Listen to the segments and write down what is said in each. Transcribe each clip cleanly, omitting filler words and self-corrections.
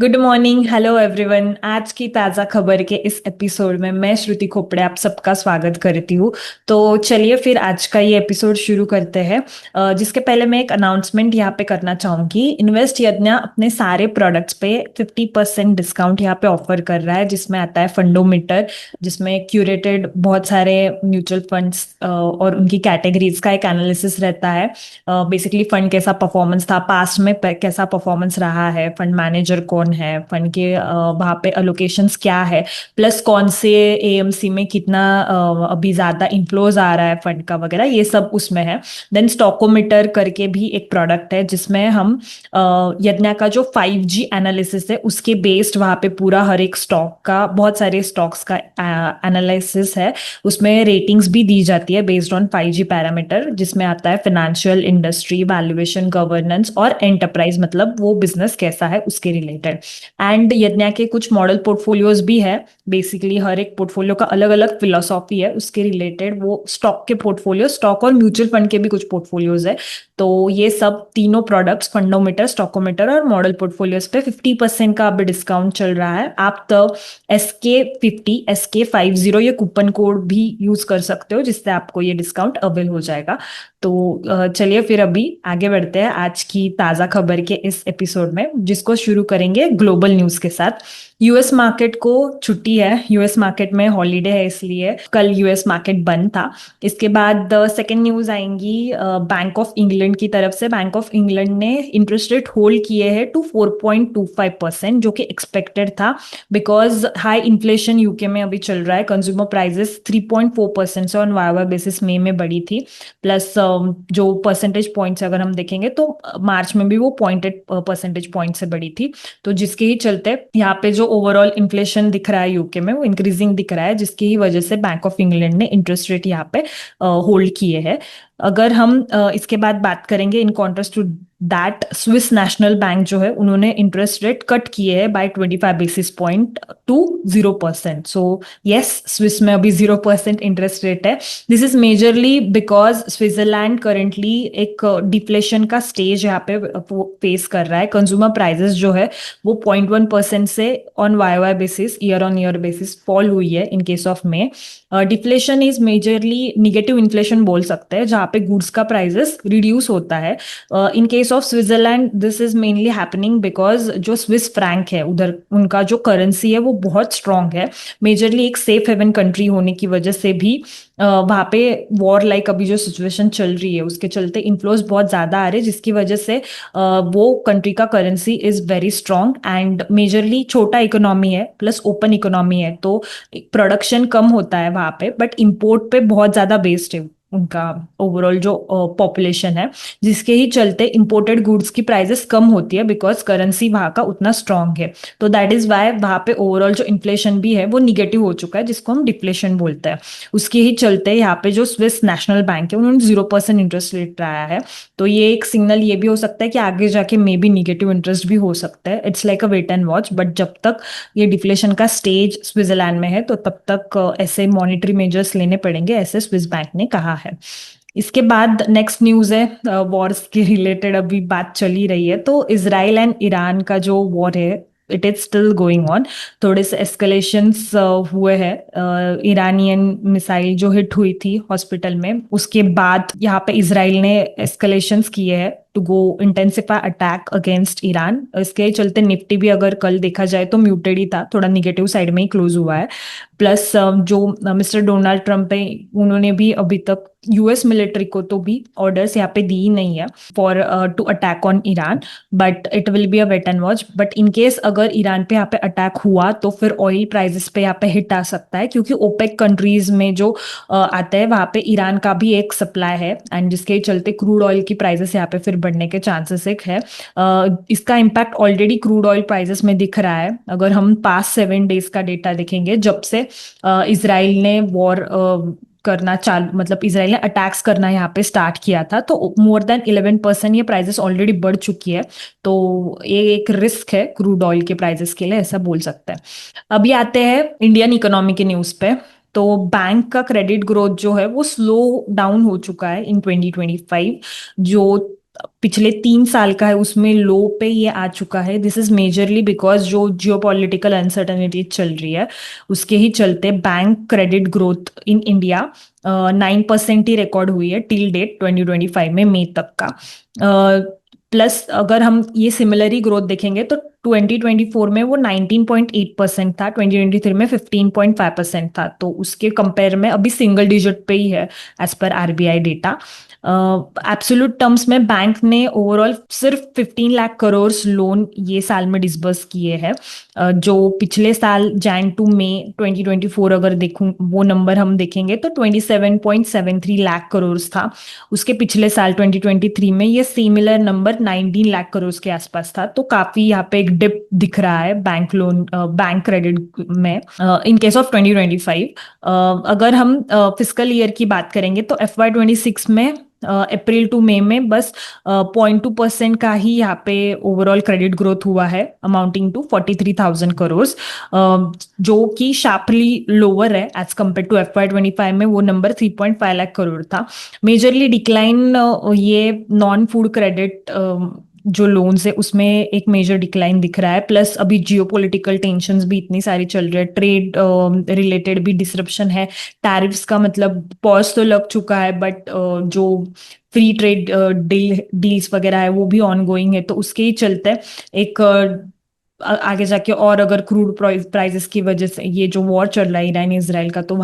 Good morning, hello everyone. आज की ताज़ा खबर के इस एपिसोड में मैं श्रुति खोपड़े आप सबका स्वागत करती हूँ। तो चलिए फिर आज का ये एपिसोड शुरू करते हैं। जिसके पहले मैं एक अनाउंसमेंट यहाँ पे करना चाहूँगी। इन्वेस्ट यज्ञ अपने सारे प्रोडक्ट्स पे 50% डिस्काउंट यहाँ पे ऑफर कर रहा है, जिसमें आता है फंडोमीटर, जिसमें क्यूरेटेड बहुत सारे म्यूचुअल फंड्स और उनकी कैटेगरीज का एक एनालिसिस रहता है। बेसिकली फंड कैसा परफॉर्मेंस था पास्ट में, कैसा परफॉर्मेंस रहा है, फंड मैनेजर कौन है, फंड के वहाँ पे अलोकेशंस क्या है, प्लस कौन से एएमसी में कितना अभी ज्यादा इन्फ्लोज आ रहा है फंड का वगैरह, ये सब उसमें है। देन स्टॉकोमीटर करके भी एक प्रोडक्ट है, जिसमें हम यज्ञ का जो 5G एनालिसिस है उसके बेस्ड वहाँ पे पूरा हर एक स्टॉक का, बहुत सारे स्टॉक्स का एनालिसिस है। उसमें रेटिंग्स भी दी जाती है बेस्ड ऑन 5G पैरामीटर, जिसमें आता है फाइनेंशियल, इंडस्ट्री, वैल्यूएशन, गवर्नेंस और एंटरप्राइज, मतलब वो बिजनेस कैसा है उसके रिलेटेड। एंड यज्ञ के कुछ मॉडल पोर्टफोलियोज भी है। बेसिकली हर एक पोर्टफोलियो का अलग अलग फिलोसॉफी है उसके रिलेटेड। वो स्टॉक के पोर्टफोलियो, स्टॉक और म्यूचुअल फंड के भी कुछ पोर्टफोलियोज है। तो ये सब तीनों प्रोडक्ट्स, फंडोमीटर, स्टॉकोमीटर और मॉडल पोर्टफोलियोज पे 50% का अभी डिस्काउंट चल रहा है। आप तो SK50 ये कूपन कोड भी यूज कर सकते हो, जिससे आपको ये डिस्काउंट अवेल हो जाएगा। तो चलिए फिर अभी आगे बढ़ते हैं आज की ताजा खबर के इस एपिसोड में, जिसको शुरू करेंगे ग्लोबल न्यूज के साथ। यूएस मार्केट को छुट्टी है, यूएस मार्केट में हॉलीडे है, इसलिए कल यूएस मार्केट बंद था। इसके बाद सेकेंड न्यूज आएंगी बैंक ऑफ इंग्लैंड की तरफ से। बैंक ऑफ इंग्लैंड ने इंटरेस्ट रेट होल्ड किए हैं टू 4.25%, जो कि एक्सपेक्टेड था, बिकॉज हाई इन्फ्लेशन यूके में अभी चल रहा है। कंज्यूमर प्राइसेस 3.4% से ऑन वाई बेसिस मई में बढ़ी थी। प्लस जो परसेंटेज पॉइंट्स अगर हम देखेंगे तो मार्च में भी वो 0.8 परसेंटेज पॉइंट से बढ़ी थी। तो जिसके ही चलते यहाँ पे जो ओवरऑल इन्फ्लेशन दिख रहा है यूके में वो इंक्रीजिंग दिख रहा है, जिसकी ही वजह से बैंक ऑफ इंग्लैंड ने इंटरेस्ट रेट यहाँ पे होल्ड किए हैं। अगर हम इसके बाद बात करेंगे, in contrast to that, Swiss National Bank जो है उन्होंने इंटरेस्ट रेट कट किए हैं by 25 basis point to 0%। So yes, Swiss में अभी 0% इंटरेस्ट रेट है। This is majorly because Switzerland currently एक डिफ्लेशन का स्टेज यहाँ पे फेस कर रहा है। कंज्यूमर प्राइसेस जो है वो 0.1% से on Y basis, year on year basis fall हुई है in case of May. Deflation is majorly negative inflation बोल सकते हैं, जहाँ पे गुड्स का प्राइसेस रिड्यूस होता है। In case of Switzerland this is mainly happening because जो स्विस फ्रैंक है उधर, उनका जो करेंसी है वो बहुत स्ट्रांग है। मेजरली एक सेफ हेवन कंट्री होने की वजह से भी वहाँ पे वॉर लाइक अभी जो सिचुएशन चल रही है उसके चलते इन्फ्लोज बहुत ज्यादा आ रहे हैं, जिसकी वजह से वो कंट्री का currency is very strong. And majorly छोटा इकोनॉमी है प्लस ओपन इकोनॉमी है, तो प्रोडक्शन कम होता है वहां पे, बट इंपोर्ट पे बहुत ज्यादा बेस्ड है उनका ओवरऑल जो पॉपुलेशन है, जिसके ही चलते इंपोर्टेड गुड्स की प्राइसेस कम होती है बिकॉज करेंसी वहां का उतना स्ट्रांग है। तो दैट इज वाई वहां पे ओवरऑल जो इन्फ्लेशन भी है वो निगेटिव हो चुका है, जिसको हम डिफ्लेशन बोलते हैं। उसके ही चलते यहाँ पे जो स्विस नेशनल बैंक है उन्होंने 0% इंटरेस्ट रेट लाया है। तो ये एक सिग्नल ये भी हो सकता है कि आगे जाके मे बी निगेटिव इंटरेस्ट भी हो सकता है। It's like a wait and watch, but जब तक ये डिफ्लेशन का स्टेज स्विट्जरलैंड में है तो तब तक ऐसे मॉनिटरी मेजर्स लेने पड़ेंगे, ऐसे स्विस बैंक ने कहा है। इसके बाद नेक्स्ट न्यूज है वॉर्स के रिलेटेड, अभी बात चली रही है। तो इसराइल एंड ईरान का जो वॉर है it is still going on. थोड़े से एस्केलेशंस हुए हैं। ईरानियन मिसाइल जो हिट हुई थी हॉस्पिटल में, उसके बाद यहाँ पे इसराइल ने एस्केलेशंस किए हैं to go intensify attack against Iran. इसके चलते निफ्टी भी अगर कल देखा जाए तो म्यूटेड ही था, थोड़ा निगेटिव साइड में ही क्लोज हुआ है। प्लस जो मिस्टर डोनाल्ड ट्रंप है उन्होंने भी अभी तक यूएस मिलिट्री को तो भी ऑर्डर्स यहाँ पे दी ही नहीं है for to attack on Iran, but it will be a wait and watch. But in case अगर ईरान पे यहाँ पे अटैक हुआ तो फिर ऑयल प्राइसेस पे यहाँ पे हिट आ सकता है, क्योंकि ओपेक कंट्रीज में जो आते हैं वहां पे ईरान का भी एक सप्लाई है, एंड जिसके चलते क्रूड ऑयल की प्राइसेस यहाँ पे फिर बढ़ने के चांसेस एक है। इसका impact already crude oil prices में दिख रहा है। अगर हम पास्ट 7 डेज का डेटा देखेंगे, जब से इसराइल ने वॉर करना चालू, मतलब इसराइल ने अटैक्स करना यहाँ पे स्टार्ट किया था, तो मोर देन 11% ये प्राइसेस ऑलरेडी बढ़ चुकी है। तो ये एक रिस्क है क्रूड ऑयल के प्राइसेस के लिए, ऐसा बोल सकते हैं। अभी आते हैं इंडियन इकोनॉमी के न्यूज पे। तो बैंक का क्रेडिट ग्रोथ जो है वो स्लो डाउन हो चुका है इन 2025। जो पिछले 3 साल का है उसमें लो पे ये आ चुका है। दिस इज मेजरली बिकॉज जो जियोपॉलिटिकल अनसर्टनिटी चल रही है उसके ही चलते bank credit growth in India 9% he record हुई है टिल डेट 2025 में मई तक का। प्लस अगर हम ये सिमिलर ही ग्रोथ देखेंगे तो 2024 में वो 19.8% था, 2023 में 15.5% था, तो उसके कंपेयर में अभी सिंगल डिजिट पे ही है as per RBI data. Absolute terms में बैंक ने ओवरऑल सिर्फ 15 लाख करोड़ लोन ये साल में डिसबर्स किए हैं। जो पिछले साल जैन टू मई 2024 अगर देखूं वो नंबर हम देखेंगे तो 27.73 लाख करोड़ था। उसके पिछले साल 2023 में ये सिमिलर नंबर 19 लाख करोड़ के आसपास था। तो काफी यहाँ पे एक डिप दिख रहा है बैंक लोन बैंक क्रेडिट में इन केस ऑफ 2025। अगर हम फिस्कल ईयर की बात करेंगे तो FY26 में अप्रैल टू मई में बस 0.2% का ही यहाँ पे ओवरऑल क्रेडिट ग्रोथ हुआ है अमाउंटिंग टू 43,000 करोड़, जो कि शार्पली लोअर है एज कम्पेयर टू FY25 में वो नंबर 3.5 लाख करोड़ था। मेजरली डिक्लाइन ये नॉन फूड क्रेडिट जो लोन्स है उसमें एक मेजर डिक्लाइन दिख रहा है। प्लस अभी जियोपॉलिटिकल टेंशंस भी इतनी सारी चल रही है, ट्रेड रिलेटेड भी डिसरप्शन है, टैरिफ्स का मतलब पॉज तो लग चुका है बट जो फ्री ट्रेड डील्स वगैरह है वो भी ऑन गोइंग है, तो उसके ही चलते एक आगे जाके और अगर क्रूड प्राइसेस की वजह से ये जो वॉर चल रहा है ईरान इजराइल का, तो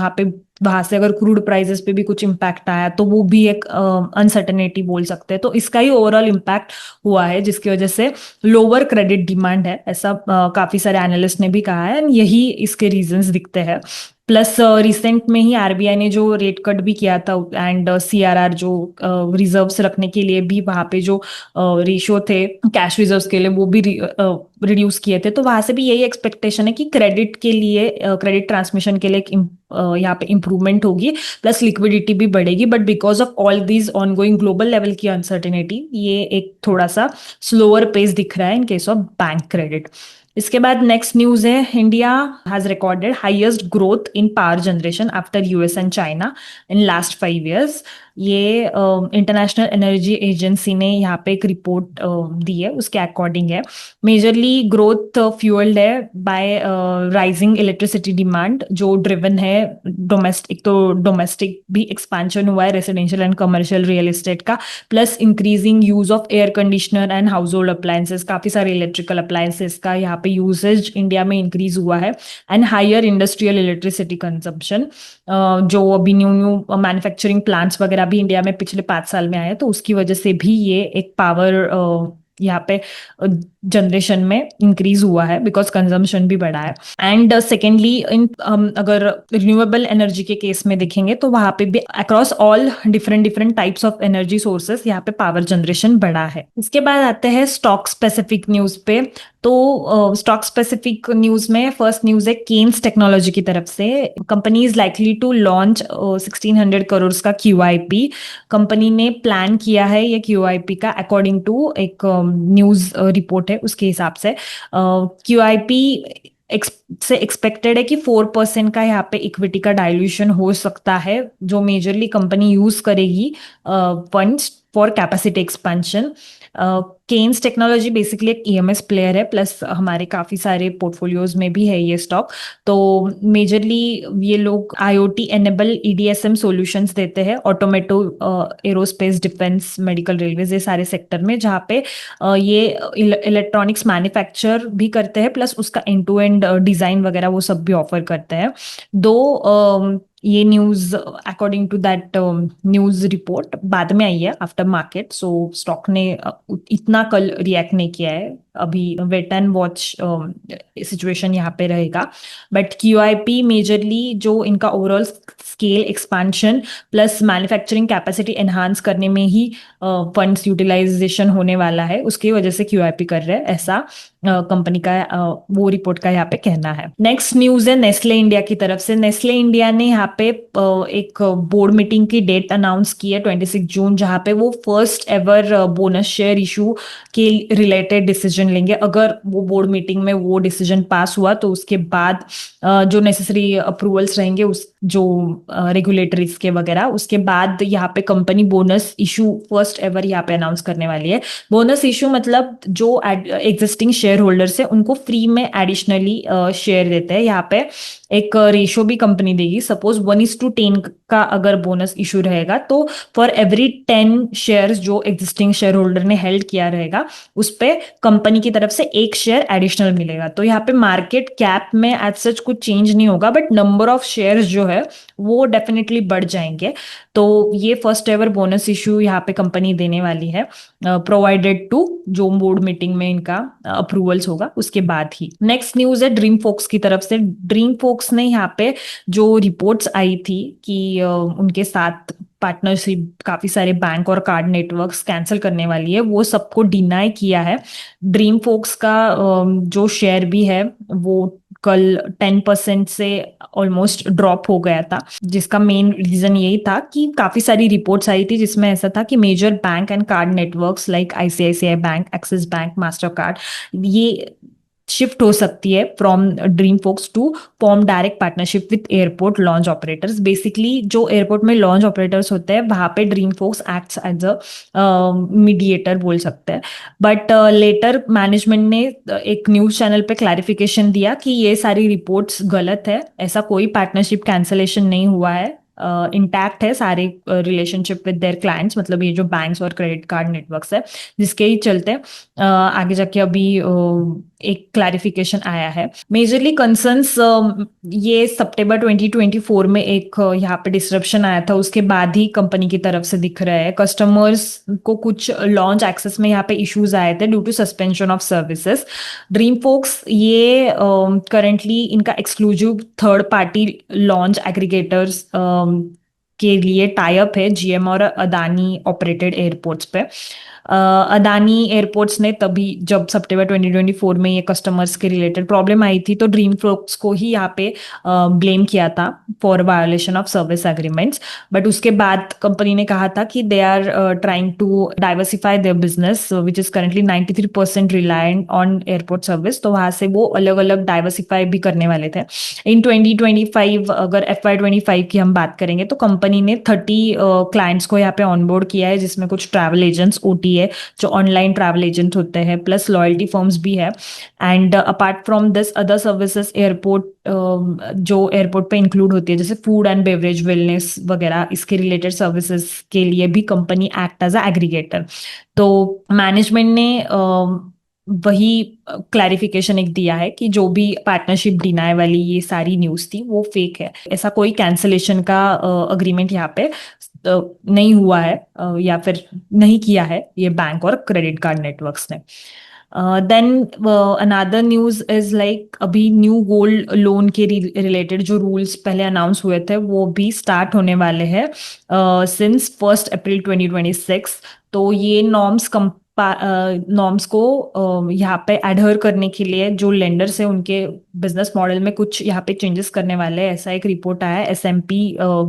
वहां से अगर क्रूड प्राइसेस पे भी कुछ इम्पैक्ट आया तो वो भी एक अनसर्टेनिटी बोल सकते हैं। तो इसका ही ओवरऑल इम्पैक्ट हुआ है जिसकी वजह से लोअर क्रेडिट डिमांड है, ऐसा काफी सारे एनालिस्ट ने भी कहा है। यही इसके रीजंस दिखते हैं। प्लस रिसेंट में ही आरबीआई ने जो रेट कट भी किया था एंड सीआरआर जो रिजर्व्स रखने के लिए भी वहां पे जो रेशियो थे कैश रिजर्व्स के लिए वो भी रिड्यूस किए थे, तो वहां से भी यही एक्सपेक्टेशन है कि क्रेडिट के लिए क्रेडिट ट्रांसमिशन के लिए एक यहाँ पे इंप्रूवमेंट होगी, प्लस लिक्विडिटी भी बढ़ेगी। But because of all these ongoing global level की अनसर्टेनिटी ये एक थोड़ा सा स्लोअर पेस दिख रहा है in case of bank credit. इसके बाद नेक्स्ट न्यूज है, India has recorded highest growth in power generation after US and China in last 5 years। ये इंटरनेशनल एनर्जी एजेंसी ने यहाँ पे एक रिपोर्ट दी है, उसके अकॉर्डिंग है। मेजरली ग्रोथ फ्यूल्ड है बाय राइजिंग इलेक्ट्रिसिटी डिमांड जो ड्रिवन है डोमेस्टिक, तो डोमेस्टिक भी एक्सपेंशन हुआ है residential and commercial real estate का, plus increasing use of air conditioner and household appliances, काफी सारे इलेक्ट्रिकल अप्लायंसेस का यहाँ पे यूसेज इंडिया में इंक्रीज हुआ है। And higher industrial electricity consumption, जो अभी न्यू न्यू मैन्युफैक्चरिंग प्लांट्स वगैरह भी इंडिया में पिछले 5 साल में आए, तो उसकी वजह से भी ये एक पावर यहाँ पे जनरेशन में इंक्रीज हुआ है बिकॉज कंजम्पशन भी बढ़ा है। एंड सेकेंडली इन अगर रिन्यूएबल एनर्जी के केस में देखेंगे तो वहां पे भी across all different different types of energy sources यहाँ पे पावर जनरेशन बढ़ा है। इसके बाद आते हैं स्टॉक स्पेसिफिक न्यूज पे। तो स्टॉक स्पेसिफिक न्यूज में फर्स्ट न्यूज है केन्स टेक्नोलॉजी की तरफ से, company is likely to launch 1600 crore का QIP। कंपनी ने प्लान किया है ये QIP का अकॉर्डिंग टू एक न्यूज रिपोर्ट है, उसके हिसाब से QIP से एक्सपेक्टेड है कि 4% का यहाँ पे इक्विटी का डाइल्यूशन हो सकता है, जो मेजरली कंपनी यूज करेगी funds for capacity expansion. Kaynes technology basically एक EMS प्लेयर है, प्लस हमारे काफी सारे पोर्टफोलियोज में भी है ये स्टॉक। तो मेजरली ये लोग IoT एनेबल EDSM सॉल्यूशंस देते हैं ऑटोमेटो, एरोस्पेस, डिफेंस, मेडिकल, रेलवेज, ये सारे सेक्टर में, जहाँ पे ये इलेक्ट्रॉनिक्स मैन्युफैक्चर भी करते हैं, प्लस उसका एंड टू एंड डिजाइन वगैरह वो सब भी ऑफर करते हैं। दो ये news according to that news report बाद में आई है आफ्टर मार्केट, सो स्टॉक ने इतना कल रिएक्ट नहीं किया है, अभी वेट एंड वॉच सिचुएशन यहाँ पे रहेगा। बट QIP मेजरली जो इनका overall scale expansion plus manufacturing capacity enhance करने में ही फंड्स यूटिलाइजेशन होने वाला है, उसकी वजह से QIP कर रहे हैं, ऐसा कंपनी का वो रिपोर्ट का यहाँ पे कहना है। नेक्स्ट न्यूज है नेस्ले इंडिया की तरफ से। नेस्ले इंडिया ने यहाँ पे एक बोर्ड मीटिंग की डेट अनाउंस की है 26 जून, जहाँ पे वो first ever bonus share issue के रिलेटेड डिसीजन लेंगे। अगर वो बोर्ड मीटिंग में वो डिसीजन पास हुआ तो उसके बाद जो नेसेसरी अप्रूवल्स रहेंगे उस जो रेगुलेटरीज के वगैरह। उसके बाद यहाँ पे company bonus issue first ever यहाँ पे अनाउंस करने वाली है। बोनस इशू मतलब जो एग्जिस्टिंग शेयर होल्डर्स है उनको फ्री में एडिशनली शेयर देते हैं। यहाँ पे एक रेशो भी कंपनी देगी। सपोज 1:10 का अगर बोनस इशू रहेगा तो फॉर एवरी 10 शेयर्स जो एग्जिस्टिंग शेयर होल्डर ने हेल्ड किया रहेगा उस पे कंपनी की तरफ से एक शेयर एडिशनल मिलेगा। तो यहाँ पे मार्केट कैप में एज सच कुछ चेंज नहीं होगा, बट नंबर ऑफ शेयर्स जो है वो डेफिनेटली बढ़ जाएंगे। तो ये फर्स्ट एवर बोनस इशू यहाँ पे कंपनी देने वाली है, प्रोवाइडेड टू जो बोर्ड मीटिंग में इनका अप्रूवल्स होगा उसके बाद ही। नेक्स्ट न्यूज है ड्रीम फोक्स की तरफ से। ड्रीम फोक्स ने यहाँ पे जो रिपोर्ट्स आई थी कि उनके साथ पार्टनरशिप काफी सारे बैंक और कार्ड नेटवर्क्स कैंसिल करने वाली है, वो सबको डिनाई किया है। ड्रीम फोक्स का जो शेयर भी है वो कल 10% से ऑलमोस्ट ड्रॉप हो गया था, जिसका मेन रीजन यही था कि काफी सारी रिपोर्ट्स आई थी जिसमें ऐसा था कि major bank and card networks like ICICI bank, Axis bank, Mastercard ये शिफ्ट हो सकती है from DreamFolks to form direct partnership with airport lounge operators. Basically जो एयरपोर्ट में लॉन्च ऑपरेटर्स होते हैं वहां पे DreamFolks acts as a mediator बोल सकते हैं। बट लेटर मैनेजमेंट ने एक न्यूज चैनल पे क्लैरिफिकेशन दिया कि ये सारी रिपोर्ट्स गलत है, ऐसा कोई पार्टनरशिप कैंसलेशन नहीं हुआ है, इंटैक्ट है सारे रिलेशनशिप विद देयर क्लाइंट्स, मतलब ये जो बैंक्स और क्रेडिट कार्ड नेटवर्क्स है, जिसके ही चलते आगे जाके अभी एक क्लैरिफिकेशन आया है। मेजरली कंसर्न्स ये सितंबर 2024 में एक यहाँ पे डिसरप्शन आया था उसके बाद ही कंपनी की तरफ से दिख रहा है। कस्टमर्स को कुछ लॉन्च एक्सेस में यहाँ पे इश्यूज आए थे due to suspension of services. DreamFolks ये करंटली इनका exclusive third party lounge aggregators के लिए टाई अप है जीएम और अदानी ऑपरेटेड एयरपोर्ट्स पे। अदानी एयरपोर्ट्स ने तभी जब सितंबर 2024 में ये कस्टमर्स के रिलेटेड प्रॉब्लम आई थी तो ड्रीम फोक्स को ही यहाँ पे ब्लेम किया था for violation of service agreements. But उसके बाद कंपनी ने कहा था कि they are trying to diversify their business which is currently 93% reliant on airport service. तो वहां से वो अलग अलग डाइवर्सिफाई भी करने वाले थे। इन 2025 अगर FY25 की हम बात करेंगे तो कंपनी ने 30 क्लाइंट्स को यहाँ पे ऑनबोर्ड किया है, जिसमें कुछ ट्रैवल एजेंट्स OTA है जो ऑनलाइन ट्रैवल एजेंट होते हैं, प्लस लॉयल्टी फर्म्स भी है। And apart from this other services airport जो एयरपोर्ट पे इंक्लूड होती है जैसे फूड एंड बेवरेज, वेलनेस वगैरह, इसके रिलेटेड सर्विसेज के लिए भी company act as a aggregator. तो मैनेजमेंट ने वही क्लैरिफिकेशन एक दिया है कि जो भी पार्टनरशिप डिनाई वाली ये सारी न्यूज थी वो फेक है, ऐसा कोई कैंसलेशन का अग्रीमेंट यहाँ पे नहीं हुआ है या फिर नहीं किया है ये बैंक और क्रेडिट कार्ड नेटवर्क्स ने। Then another news is like अभी न्यू गोल्ड लोन के रिलेटेड जो रूल्स पहले अनाउंस हुए थे वो भी स्टार्ट होने वाले हैं सिंस 1 अप्रैल 2026। तो ये नॉर्म्स को यहाँ पे एडहर करने के लिए जो लेंडर्स है उनके बिजनेस मॉडल में कुछ यहाँ पे चेंजेस करने वाले हैं। ऐसा एक रिपोर्ट आया है S&P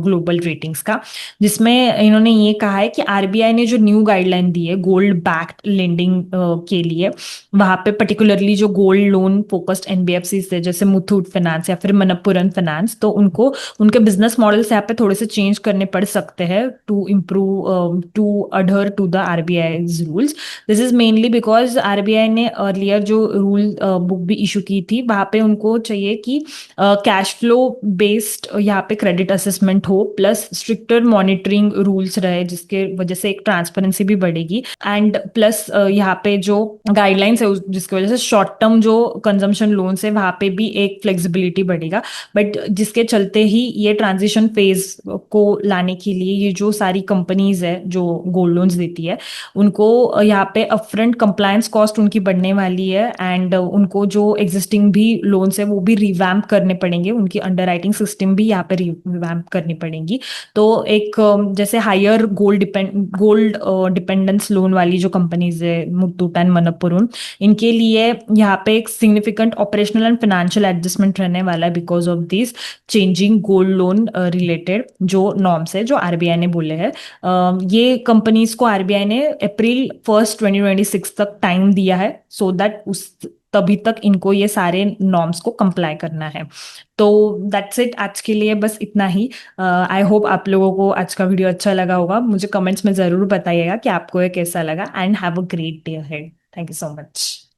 ग्लोबल रेटिंग्स का, जिसमें इन्होंने ये कहा है कि RBI ने जो न्यू गाइडलाइन दी है गोल्ड बैक्ड लेंडिंग के लिए, वहां पे पर्टिकुलरली जो गोल्ड लोन फोकस्ड NBFC थे जैसे मुथूट फाइनेंस या फिर मनप्पुरम फाइनेंस, तो उनको उनके बिजनेस मॉडल से यहाँ पे थोड़े से चेंज करने पड़ सकते हैं to improve to adhere to the RBI's rules. This is mainly because RBI ने अर्लियर जो रूल बुक भी इशू की थी वहां पे उनको चाहिए कि कैश फ्लो बेस्ड यहाँ पे क्रेडिट असेसमेंट हो, प्लस स्ट्रिक्टर मॉनिटरिंग रूल्स रहे जिसके वजह से एक ट्रांसपेरेंसी भी बढ़ेगी, एंड प्लस यहाँ पे जो गाइडलाइंस है जिसकी वजह से शॉर्ट टर्म जो कंजम्पशन लोन्स है वहां पे भी एक फ्लेक्सिबिलिटी बढ़ेगा। बट जिसके चलते ही ये ट्रांजिशन फेज को लाने के लिए ये जो सारी कंपनीज है जो गोल्ड लोन्स देती है उनको यहाँ पे अपफ्रंट कंप्लायंस कॉस्ट उनकी बढ़ने वाली है, एंड उनको जो एग्जिस्टिंग भी लोन्स है वो भी रिवैम्प करने पड़ेंगे, उनकी अंडरराइटिंग सिस्टम भी यहाँ पे रिवैम्प करनी पड़ेगी। तो एक जैसे हायर गोल्ड डिपेंडेंस लोन वाली जो कंपनीज है मुथूट एंड मनप्पुरम, इनके लिए यहाँ पे एक significant operational and financial adjustment रहने वाला है because of this changing gold loan related जो नॉर्म्स है जो RBI ने बोले हैं। ये कंपनीज को RBI ने अप्रैल 1, 2026 तक टाइम दिया है सो दैट तभी तक इनको ये सारे नॉर्म्स को कंप्लाई करना है। तो दैट्स इट, आज के लिए बस इतना ही। आई होप आप लोगों को आज का वीडियो अच्छा लगा होगा। मुझे कमेंट्स में जरूर बताइएगा कि आपको ये कैसा लगा, and have a great day ahead. Thank you so much.